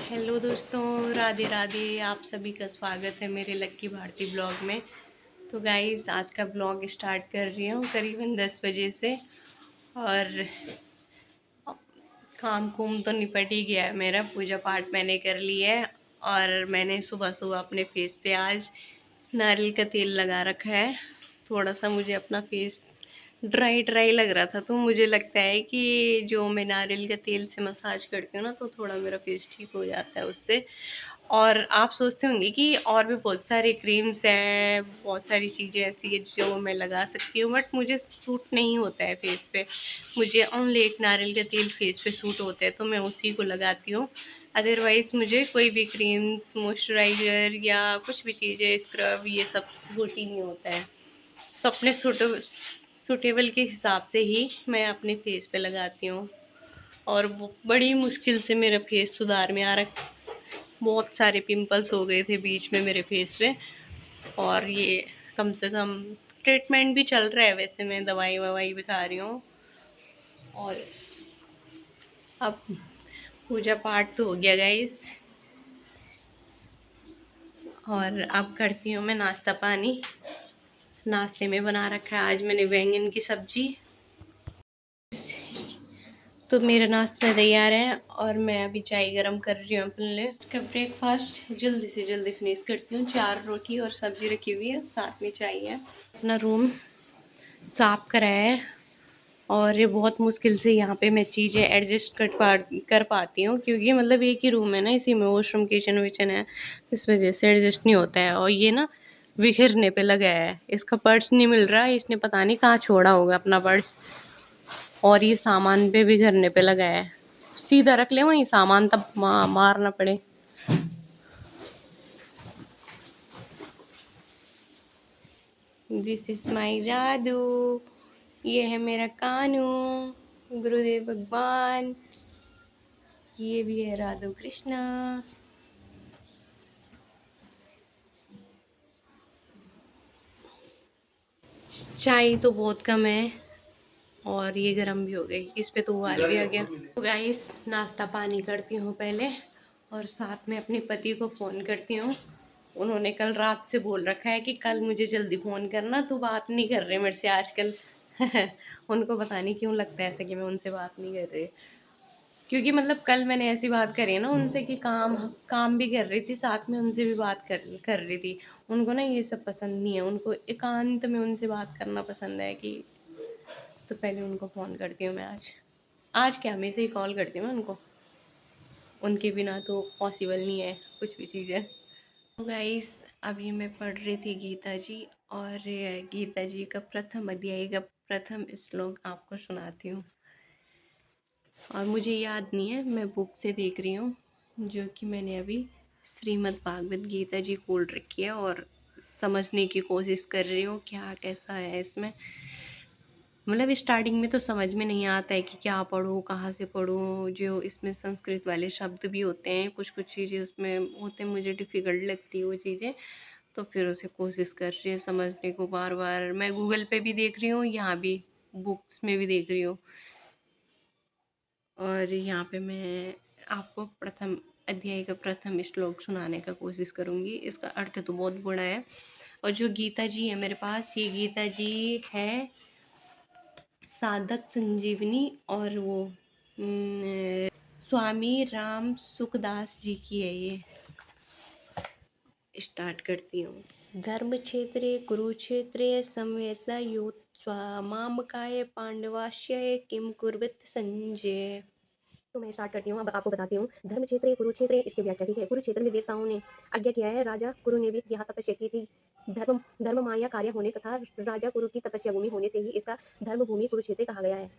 Hello दोस्तों, राधे राधे। आप सभी का स्वागत है मेरे लक्की भारती ब्लॉग में। तो गाइस, आज का ब्लॉग स्टार्ट कर रही हूँ करीबन 10 बजे से। और काम कुम तो निपट ही गया है मेरा, पूजा पाठ मैंने कर लिया है। और मैंने सुबह सुबह अपने फेस पे आज नारियल का तेल लगा रखा है। थोड़ा सा मुझे अपना फेस ड्राई ड्राई लग रहा था, तो मुझे लगता है कि जो मैं नारियल का तेल से मसाज करती हूँ ना, तो थोड़ा मेरा फेस ठीक हो जाता है उससे। और आप सोचते होंगे कि और भी बहुत सारी क्रीम्स हैं, बहुत सारी चीज़ें ऐसी हैं जो मैं लगा सकती हूँ, बट मुझे सूट नहीं होता है फेस पे। मुझे ओनली एक नारियल का तेल फेस पे सूट होता है, तो मैं उसी को लगाती हूँ। अदरवाइज़ मुझे कोई भी क्रीम्स, मॉइस्चराइज़र या कुछ भी चीज़ें, स्क्रब, ये सब सूट ही नहीं होता है। तो अपने सूटेबल के हिसाब से ही मैं अपने फेस पे लगाती हूँ। और वो बड़ी मुश्किल से मेरा फेस सुधार में आ रहा। बहुत सारे पिंपल्स हो गए थे बीच में मेरे फेस पे। और ये कम से कम ट्रीटमेंट भी चल रहा है, वैसे मैं दवाई ववाई भी खा रही हूँ। और अब पूजा पाठ तो हो गया गाइस, और अब करती हूँ मैं नाश्ता पानी। नाश्ते में बना रखा है आज मैंने बैंगन की सब्जी। तो मेरा नाश्ता तैयार है और मैं अभी चाय गरम कर रही हूँ अपने लिए। इसका ब्रेकफास्ट जल्दी से जल्दी फिनिश करती हूँ। 4 रोटी और सब्जी रखी हुई है, साथ में चाय है। अपना रूम साफ कराया है, और ये बहुत मुश्किल से यहाँ पे मैं चीज़ें एडजस्ट कर पाती हूँ, क्योंकि मतलब एक ही रूम है ना, इसी में वॉशरूम किचन विचन है, इस वजह से एडजस्ट नहीं होता है। और ये ना बिखरने पे लगा है, इसका पर्स नहीं मिल रहा है, इसने पता नहीं कहाँ छोड़ा होगा अपना पर्स। और ये सामान पे बिखरने पे लगा है। सीधा रख ले वहीं सामान, तब मारना पड़े। दिस इज माई जादू। ये है मेरा कानू, गुरुदेव भगवान। ये भी है राधो कृष्णा। चाय तो बहुत कम है, और ये गर्म भी हो गई, इस पे तो उबाल भी आ गया। तो गाइस, नाश्ता पानी करती हूँ पहले, और साथ में अपने पति को फ़ोन करती हूँ। उन्होंने कल रात से बोल रखा है कि कल मुझे जल्दी फ़ोन करना, तो बात नहीं कर रहे मेरे से आजकल। उनको पता नहीं क्यों लगता है ऐसे कि मैं उनसे बात नहीं कर रही। क्योंकि मतलब कल मैंने ऐसी बात करी है ना उनसे कि काम काम भी कर रही थी, साथ में उनसे भी बात कर रही थी। उनको ना ये सब पसंद नहीं है, उनको एकांत में उनसे बात करना पसंद है कि। तो पहले उनको फ़ोन करती हूँ मैं आज। आज क्या, हमेशा ही कॉल करती हूँ मैं उनको, उनके बिना तो पॉसिबल नहीं है कुछ भी चीज़ें। तो गाइस, अभी मैं पढ़ रही थी गीता जी, और गीता जी का प्रथम अध्याय का प्रथम श्लोक आपको सुनाती हूँ। और मुझे याद नहीं है, मैं बुक से देख रही हूँ, जो कि मैंने अभी श्रीमद् भागवत गीता जी खोल रखी है, और समझने की कोशिश कर रही हूँ क्या कैसा है इसमें। मतलब स्टार्टिंग में तो समझ में नहीं आता है कि क्या पढूँ, कहाँ से पढूँ। जो इसमें संस्कृत वाले शब्द भी होते हैं, कुछ कुछ चीज़ें उसमें होते हैं, मुझे डिफ़िकल्ट लगती है वो चीज़ें। तो फिर उसे कोशिश कर रही हूँ समझने को, बार बार मैं गूगल पे भी देख रही हूँ, यहाँ भी बुक्स में भी देख रही हूँ। और यहाँ पे मैं आपको प्रथम अध्याय का प्रथम श्लोक सुनाने का कोशिश करूँगी। इसका अर्थ तो बहुत बड़ा है। और जो गीता जी है मेरे पास, ये गीता जी है साधक संजीवनी, और वो स्वामी राम सुखदास जी की है ये। स्टार्ट करती हूँ। धर्म क्षेत्रे कुरुक्षेत्रे संवेदना युत्वा मामकाय पांडवाश्य किम कुर्वत संजय। तो मैं स्टार्ट करती हूँ, अब आपको बताती हूँ। धर्म क्षेत्र कुरुक्षेत्र, इसकी व्याख्या ठीक है। कुरुक्षेत्र में देवताओं ने आज्ञा किया है, राजा कुरु ने भी यहाँ तपस्या की थी। धर्म धर्म माया कार्य होने तथा राजा कुरु की तपस्या भूमि होने से ही इसका धर्म भूमि कुरुक्षेत्र कहा गया है।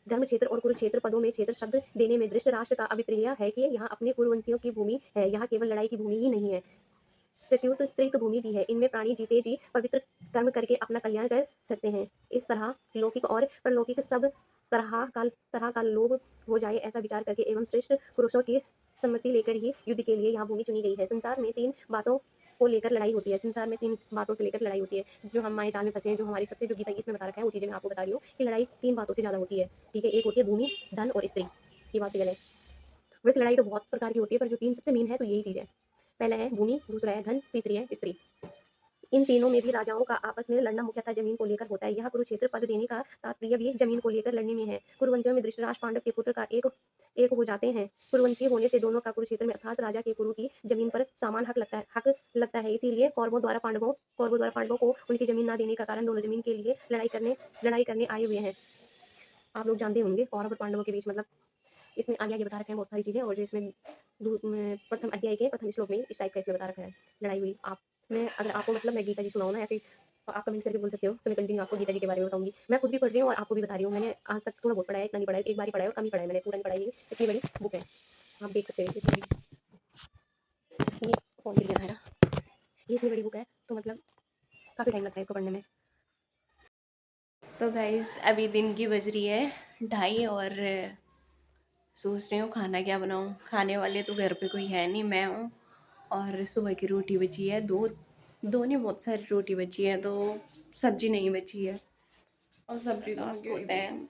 धर्म क्षेत्र और कुरुक्षेत्र पदों में क्षेत्र शब्द देने में धृतराष्ट्र का अभिप्राय है कि यहाँ अपने कुरुवंशियों की भूमि है। यहाँ केवल लड़ाई की भूमि ही नहीं है, प्रत्युत प्रेत भूमि भी है। इनमें प्राणी जीते जी पवित्र कर्म करके अपना कल्याण कर सकते हैं। इस तरह लौकिक और परलौकिक सब तरह का लोभ हो जाए, ऐसा विचार करके एवं श्रेष्ठ पुरुषों की सम्मति लेकर ही युद्ध के लिए यह भूमि चुनी गई है। संसार में 3 बातों को लेकर लड़ाई होती है। संसार में 3 बातों से लेकर लड़ाई होती है, जो हम माया जाल में फंसे हैं, जो हमारी सबसे जो गीता इसमें बता रखा है, वो चीज़ें मैं आपको बता रही हूँ कि लड़ाई 3 बातों से ज़्यादा होती है। ठीक है, एक होती है भूमि, धन और स्त्री। ये बात क्लियर है। वैसे लड़ाई तो बहुत प्रकार की होती है, पर जो 3 सबसे मेन है तो यही चीज़ है। पहला है भूमि, दूसरा है धन, तीसरी है स्त्री। इन तीनों में भी राजाओं का आपस में लड़ना मुख्यतः जमीन को लेकर होता है। यहाँ कुरुक्षेत्र पद देने का तात्पर्य भी जमीन को लेकर लड़ने में है। कुरुवंशियों में धृतराष्ट्र पांडव के पुत्र का एक हो जाते हैं। कुरुवंशी होने से दोनों का कुरुक्षेत्र में अर्थात राजा के कुरु की जमीन पर समान हक लगता है। इसीलिए कौरवों द्वारा पांडवों को उनकी जमीन न देने का कारण दोनों जमीन के लिए लड़ाई करने आए हुए हैं। आप लोग जानते होंगे कौरव और पांडवों के बीच मतलब इसमें आगे बता रखा है बहुत सारी चीज़ें, और जो इसमें प्रथम अध्याय के प्रथम श्लोक में इस टाइप का इसमें बता रखा है। लड़ाई हुई आप मैं अगर आपको मतलब मैं गीता जी सुनाऊँ ना ऐसे, आप कमेंट करके बोल सकते हो, तो मैं कंटिन्यू आपको गीता जी के बारे में बताऊंगी। मैं खुद भी पढ़ रही हूँ और आपको भी बता रही हूँ। मैंने आज तक थोड़ा बहुत पढ़ा है, इतना नहीं पढ़ा है, एक बार ही पढ़ा है और कम ही पढ़ा है, मैंने पूरा नहीं पढ़ा है। इतनी बड़ी बुक है, आप देख सकते हैं। ये फोन गिर गया था मेरा। ये इतनी बड़ी बुक है तो मतलब काफ़ी टाइम लगता है इसको पढ़ने में। तो गाइस अभी दिन की बज रही है 2:30 और सोच रही हूँ खाना क्या बनाऊँ। खाने वाले तो घर पे कोई है नहीं, मैं हूँ। और सुबह की रोटी बची है, दो नहीं बहुत सारी रोटी बची है, तो सब्जी नहीं बची है। और सब्जी तो मुझे होता है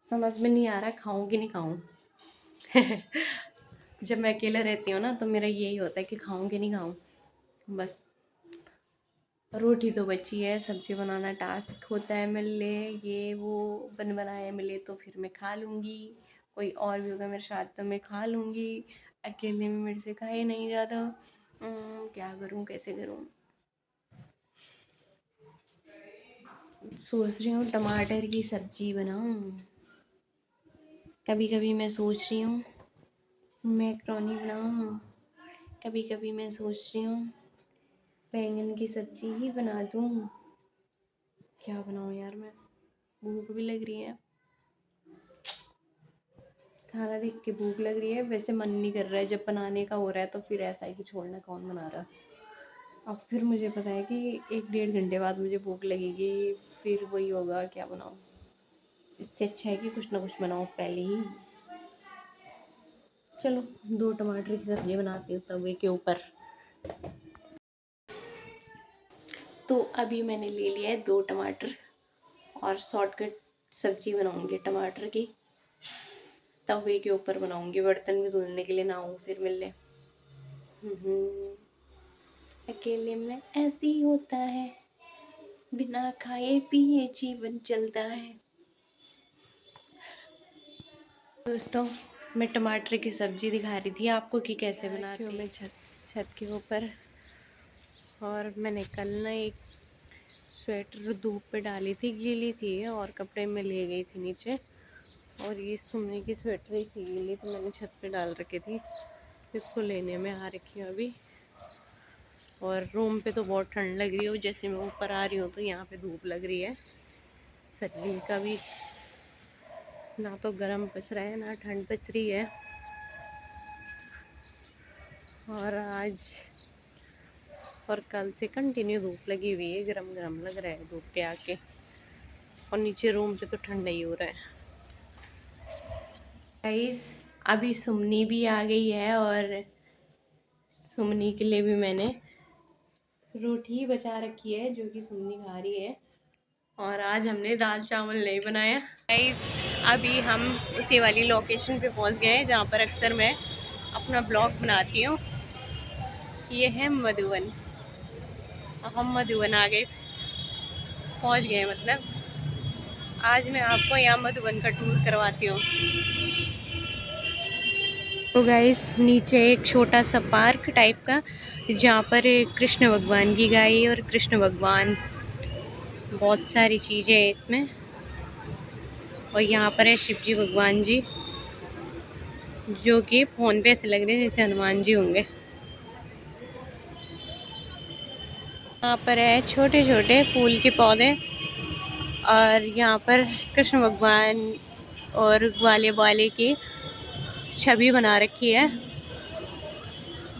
समझ में नहीं आ रहा खाऊं कि नहीं खाऊं। जब मैं अकेला रहती हूँ ना तो मेरा यही होता है कि खाऊं कि नहीं खाऊं बस। रोटी तो बची है, सब्जी बनाना टास्क होता है मेरे लिए। ये वो बनाए मिले तो फिर मैं खा लूँगी, कोई और भी होगा मेरे साथ तो मैं खा लूँगी। अकेले में मेरे से खाए नहीं जाता। क्या करूँ, कैसे करूँ। सोच रही हूँ टमाटर की सब्जी बनाऊँ। कभी कभी मैं सोच रही हूँ मैक्रोनी बनाऊँ, कभी कभी मैं सोच रही हूँ बैंगन की सब्जी ही बना दूँ। क्या बनाऊँ यार, मैं भूख भी लग रही है, खाना देख के भूख लग रही है। वैसे मन नहीं कर रहा है, जब बनाने का हो रहा है तो फिर ऐसा है कि छोड़ना कौन बना रहा। अब फिर मुझे पता है कि 1-1.5 घंटे बाद मुझे भूख लगेगी, फिर वही होगा क्या बनाऊँ। इससे अच्छा है कि कुछ ना कुछ बनाऊँ पहले ही। चलो 2 टमाटर की सब्जी बनाती हूँ तवे के ऊपर। तो अभी मैंने ले लिया है 2 टमाटर और शॉर्टकट सब्जी बनाऊंगी टमाटर की, तवे के ऊपर बनाऊंगी। बर्तन भी धुलने के लिए ना हो फिर मिलने। अकेले में ऐसे ही होता है, बिना खाए पिए जीवन चलता है। दोस्तों मैं टमाटर की सब्जी दिखा रही थी आपको कि कैसे बनाती हूँ मैं छत के ऊपर। और मैंने कल ना एक स्वेटर धूप पे डाली थी, गीली थी और कपड़े में ले गई थी नीचे। और ये सुमनी की स्वेटर ही थी गीली, तो मैंने छत पे डाल रखी थी। इसको लेने में आ रखी हूँ अभी। और रूम पे तो बहुत ठंड लग रही है, जैसे मैं ऊपर आ रही हूँ तो यहाँ पे धूप लग रही है। शरीर का भी ना तो गर्म पच रहा है ना ठंड पच रही है। और आज और कल से कंटिन्यू धूप लगी हुई है, गरम गरम लग रहा है धूप के आके। और नीचे रूम से तो ठंडा ही हो रहा है। गाइस अभी सुमनी भी आ गई है और सुमनी के लिए भी मैंने रोटी बचा रखी है जो कि सुमनी खा रही है। और आज हमने दाल चावल नहीं बनाया। गाइस अभी हम उसी वाली लोकेशन पे पहुंच गए हैं जहाँ पर अक्सर मैं अपना ब्लॉग बनाती हूँ। ये है मधुवन। हम मधुवन आ गए, पहुँच गए मतलब। आज मैं आपको यहाँ मधुवन का टूर करवाती हूँ। तो गाइस नीचे एक छोटा सा पार्क टाइप का जहाँ पर कृष्ण भगवान की गाय और कृष्ण भगवान, बहुत सारी चीज़ें हैं इसमें। और यहाँ पर है शिव जी भगवान जी, जो कि फ़ोन पे ऐसे लग रहे हैं जैसे हनुमान जी होंगे। यहाँ पर है छोटे छोटे फूल के पौधे और यहाँ पर कृष्ण भगवान और ग्वाले बाले की छवि बना रखी है।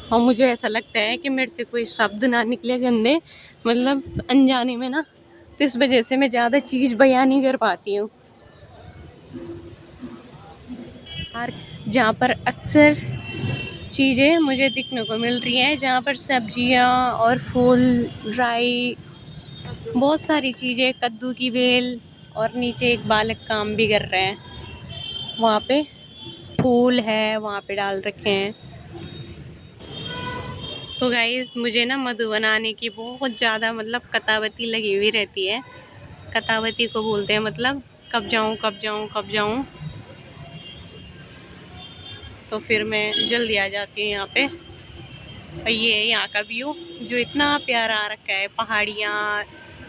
और मुझे ऐसा लगता है कि मेरे से कोई शब्द ना निकले गंदे, मतलब अनजाने में ना, तो इस वजह से मैं ज़्यादा चीज़ बयान नहीं कर पाती हूँ। जहाँ पर अक्सर चीज़ें मुझे दिखने को मिल रही हैं, जहाँ पर सब्जियाँ और फूल, ड्राई बहुत सारी चीज़ें, कद्दू की बेल। और नीचे एक बालक काम भी कर रहे हैं वहाँ पे। फूल है वहाँ पे डाल रखे हैं। तो गाइस मुझे ना मधु बनाने की बहुत ज़्यादा मतलब कतावती लगी हुई रहती है। कतावती को बोलते हैं मतलब कब जाऊँ कब जाऊँ कब जाऊँ। तो फिर मैं जल्दी आ जाती हूँ यहाँ पे। और ये है यहाँ का व्यू जो इतना प्यारा आ रखा है, पहाड़ियाँ,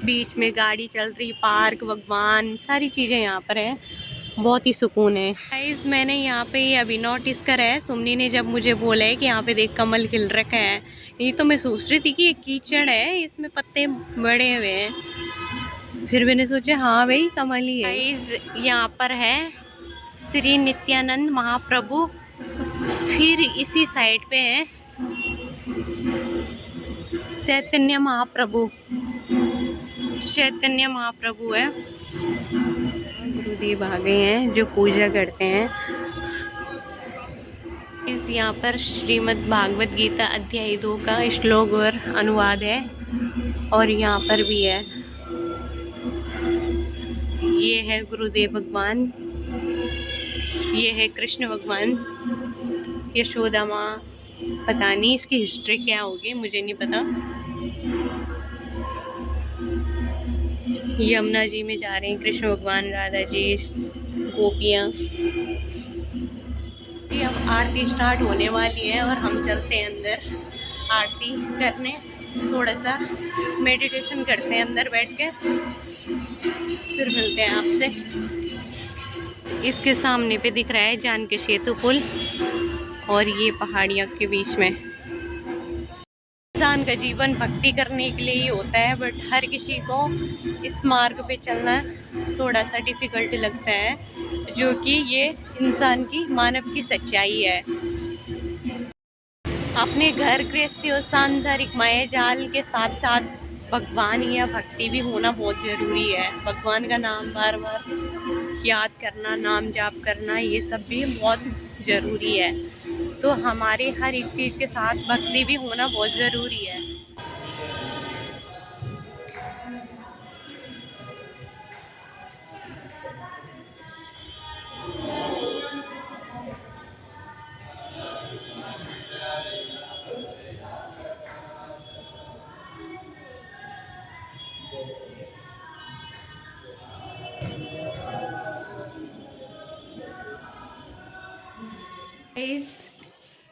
बीच में गाड़ी चल रही, पार्क, बागवान, सारी चीज़ें यहाँ पर है। बहुत ही सुकून है। गाइस मैंने यहाँ पे ये अभी नोटिस करा है, सुमनी ने जब मुझे बोला है कि यहाँ पे देख कमल खिल रखा है, ये तो मैं सोच रही थी कि ये कीचड़ है, इसमें पत्ते बड़े हुए हैं। फिर मैंने सोचा हाँ भाई कमल ही है। गाइस यहाँ पर है श्री नित्यानंद महाप्रभु, फिर इसी साइड पे है चैतन्य महाप्रभु। चैतन्य महाप्रभु है। गुरुदेव आ गए हैं जो पूजा करते हैं। इस यहाँ पर श्रीमद् भागवत गीता अध्याय 2 का श्लोक और अनुवाद है। और यहाँ पर भी है, ये है गुरुदेव भगवान, ये है कृष्ण भगवान, यशोदा माँ। पता नहीं इसकी हिस्ट्री क्या होगी, मुझे नहीं पता। यमुना जी में जा रहे हैं कृष्ण भगवान, राधा जी, गोपियाँ। अब आरती स्टार्ट होने वाली है और हम चलते हैं अंदर आरती करने। थोड़ा सा मेडिटेशन करते हैं अंदर बैठ के, फिर मिलते हैं आपसे। इसके सामने पे दिख रहा है जानकी सेतु पुल और ये पहाड़ियों के बीच में। इंसान का जीवन भक्ति करने के लिए ही होता है, बट हर किसी को इस मार्ग पे चलना थोड़ा सा डिफ़िकल्ट लगता है, जो कि ये इंसान की मानव की सच्चाई है। अपने घर गृहस्थी और सांसारिक माया जाल के साथ साथ भगवान या भक्ति भी होना बहुत ज़रूरी है। भगवान का नाम बार बार याद करना, नाम जाप करना, ये सब भी बहुत ज़रूरी है। तो हमारे हर एक चीज़ के साथ भक्ति भी होना बहुत ज़रूरी है।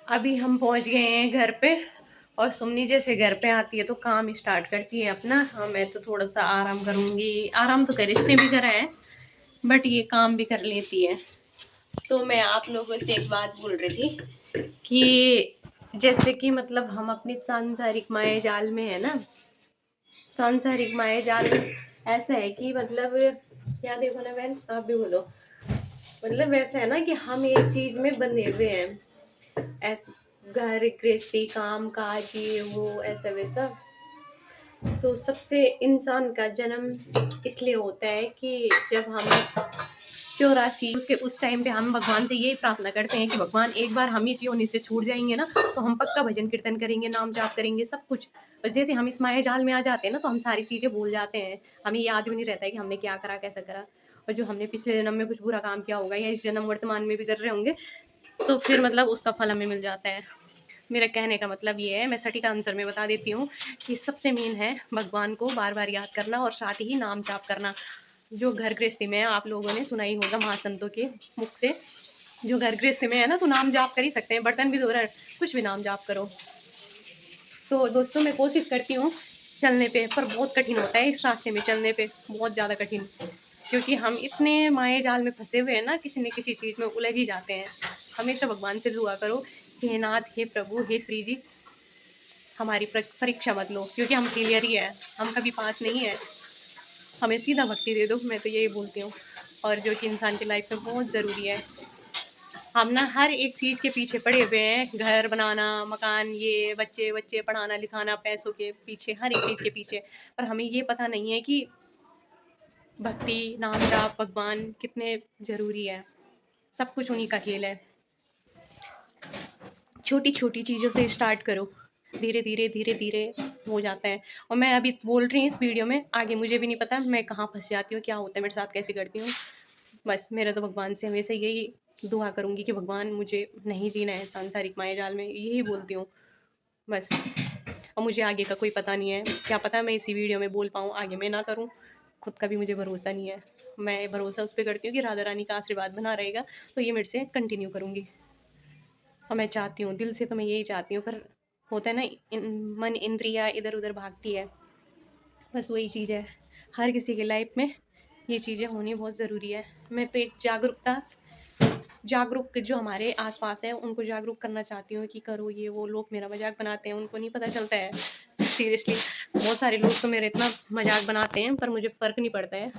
अभी हम पहुंच गए हैं घर पे, और सुमनी जैसे घर पे आती है तो काम स्टार्ट करती है अपना। हाँ मैं तो थोड़ा सा आराम करूँगी, आराम तो कर इसने भी करा है, बट ये काम भी कर लेती है। तो मैं आप लोगों से एक बात बोल रही थी कि जैसे कि मतलब हम अपनी सांसारिक माया जाल में है ना, सांसारिक माया जाल ऐसा है कि मतलब क्या, देखो ना बहन आप भी बोलो, मतलब वैसा है ना कि हम एक चीज में बंधे हुए हैं, ऐसा घर गृहस्थी काम काज ये वो ऐसा वैसा। तो सबसे इंसान का जन्म इसलिए होता है कि जब हम 84 उसके उस टाइम पे हम भगवान से यही प्रार्थना करते हैं कि भगवान एक बार हम इस योनि से छूट जाएंगे ना, तो हम पक्का भजन कीर्तन करेंगे, नाम जाप करेंगे, सब कुछ। और जैसे हम इस माया जाल में आ जाते हैं ना, तो हम सारी चीज़ें भूल जाते हैं, हमें याद भी नहीं रहता है कि हमने क्या करा कैसा करा। और जो हमने पिछले जन्म में कुछ बुरा काम किया होगा या इस जन्म वर्तमान में भी कर रहे होंगे, तो फिर मतलब उसका फल हमें मिल जाता है। मेरा कहने का मतलब ये है, मैं सटीक आंसर में बता देती हूँ कि सबसे मेन है भगवान को बार बार याद करना और साथ ही नाम जाप करना। जो घर गृहस्थी में आप लोगों ने सुना ही होगा महासंतों के मुख से, जो घर गृहस्थी में है ना, तो नाम जाप कर ही सकते हैं, बर्तन भी धो रहा है, कुछ भी नाम जाप करो। तो दोस्तों मैं कोशिश करती हूँ चलने पे, पर बहुत कठिन होता है इस रास्ते में चलने पे, बहुत ज़्यादा कठिन, क्योंकि हम इतने माया जाल में फंसे हुए हैं ना, किसी न किसी चीज़ में उलझ ही जाते हैं। हमेशा भगवान से दुआ करो, हे नाथ, हे प्रभु, हे श्री जी, हमारी परीक्षा मत लो, क्योंकि हम फेलियर ही है, हम कभी पास नहीं है, हमें सीधा भक्ति दे दो, मैं तो यही बोलती हूँ। और जो कि इंसान की लाइफ में बहुत ज़रूरी है। हम ना हर एक चीज़ के पीछे पड़े हुए हैं, घर बनाना, मकान, ये बच्चे बच्चे पढ़ाना लिखाना, पैसों के पीछे, हर एक चीज़ के पीछे, पर हमें ये पता नहीं है कि भक्ति, नाम जाप, भगवान कितने ज़रूरी है। सब कुछ उन्हीं का खेल है। छोटी छोटी चीज़ों से स्टार्ट करो, धीरे धीरे धीरे धीरे हो जाता है। और मैं अभी बोल रही हूँ इस वीडियो में, आगे मुझे भी नहीं पता मैं कहाँ फंस जाती हूँ, क्या होता है मेरे साथ, कैसे करती हूँ। बस मेरा तो भगवान से हमेशा यही दुआ करूँगी कि भगवान मुझे नहीं जीना है सांसारिक माया जाल में, यही बोलती हूँ बस। और मुझे आगे का कोई पता नहीं है, क्या पता मैं इसी वीडियो में बोल पाऊँ, आगे मैं ना करूँ, खुद का भी मुझे भरोसा नहीं है। मैं भरोसा उस पे करती हूँ कि राधा रानी का आशीर्वाद बना रहेगा तो ये मेरे से कंटिन्यू करूँगी। और मैं चाहती हूँ दिल से, तो मैं यही चाहती हूँ, पर होता है ना मन इंद्रिया इधर उधर भागती है, बस वही चीज़ है। हर किसी के लाइफ में ये चीज़ें होनी बहुत ज़रूरी है। मैं तो एक जागरूक जो हमारे आसपास है उनको जागरूक करना चाहती हूँ कि करो ये वो। लोग मेरा मजाक बनाते हैं, उनको नहीं पता चलता है सीरियसली। बहुत सारे लोग तो मेरा इतना मजाक बनाते हैं पर मुझे फ़र्क नहीं पड़ता है।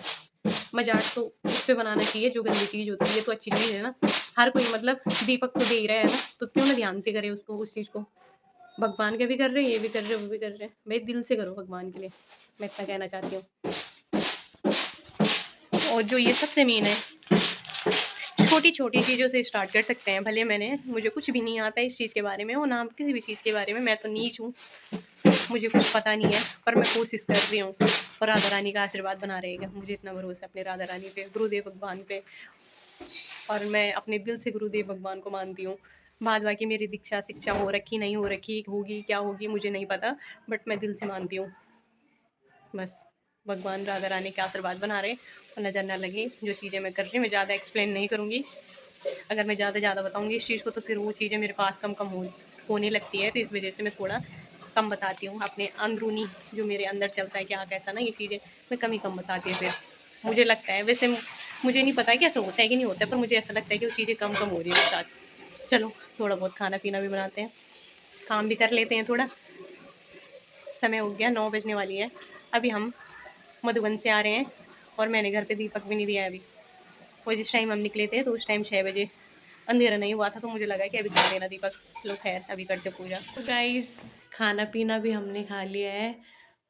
मजाक तो उस पे बनाना चाहिए जो गंदी चीज़ होती है, ये तो अच्छी चीज़ है ना। हर कोई मतलब दीपक को दे ही रहा है ना, तो क्यों ना ध्यान से करे उसको, उस चीज़ को। भगवान के भी कर रहे हैं, ये भी कर रहे हैं, वो भी कर रहे हैं, भाई दिल से करो भगवान के लिए, मैं इतना कहना चाहती हूँ। और जो ये सबसे मेन है, छोटी छोटी चीज़ों से स्टार्ट कर सकते हैं। भले मुझे कुछ भी नहीं आता इस चीज़ के बारे में, और ना किसी भी चीज़ के बारे में, मैं तो नीच हूँ, मुझे कुछ पता नहीं है, पर मैं कोशिश कर रही हूँ। और राधा रानी का आशीर्वाद बना रहेगा, मुझे इतना भरोसा है अपने राधा रानी पे, गुरुदेव भगवान पे। और मैं अपने दिल से गुरुदेव भगवान को मानती हूँ। बाद बाकी मेरी दीक्षा शिक्षा हो रखी नहीं हो रखी, होगी क्या होगी मुझे नहीं पता, बट मैं दिल से मानती हूँ। बस भगवान राधा रानी के आशीर्वाद बना रहे और नज़र ना लगे जो चीज़ें मैं कर रही हूँ। मैं ज़्यादा एक्सप्लेन नहीं करूँगी, अगर मैं ज़्यादा बताऊँगी इस चीज़ को तो फिर वो चीज़ें मेरे पास कम होने लगती है, तो इस वजह से मैं थोड़ा कम बताती हूँ। अपने अंदरूनी जो मेरे अंदर चलता है क्या कैसा ना, ये चीज़ें मैं कम बताती हूँ। फिर मुझे लगता है, वैसे मुझे नहीं पता है कि ऐसा होता है कि नहीं होता है, पर मुझे ऐसा लगता है कि वो चीज़ें कम हो रही है मेरे साथ। चलो थोड़ा बहुत खाना पीना भी बनाते हैं, काम भी कर लेते हैं थोड़ा। समय हो गया, 9 बजने वाली है। अभी हम मधुबन से आ रहे हैं और मैंने घर पे दीपक भी नहीं दिया है अभी। और जिस टाइम हम निकले थे तो उस टाइम 6 बजे, अंधेरा नहीं हुआ था, तो मुझे लगा कि अभी कर देना दीपक। चलो खैर, अभी करते पूजा। तो गाइस खाना पीना भी हमने खा लिया है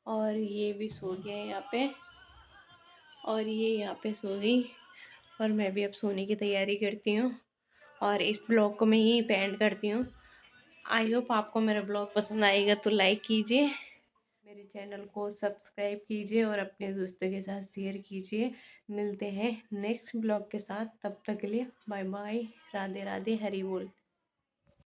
और ये भी सो गया है यहाँ पे, और ये यहाँ पे सो गई, और मैं भी अब सोने की तैयारी करती हूँ। और इस ब्लॉग को मैं यहीं पे एंड करती हूँ। आई होप आपको मेरा ब्लॉग पसंद आएगा, तो लाइक कीजिए, मेरे चैनल को सब्सक्राइब कीजिए और अपने दोस्तों के साथ शेयर कीजिए। मिलते हैं नेक्स्ट ब्लॉग के साथ, तब तक के लिए बाय बाय, राधे राधे, हरि बोल।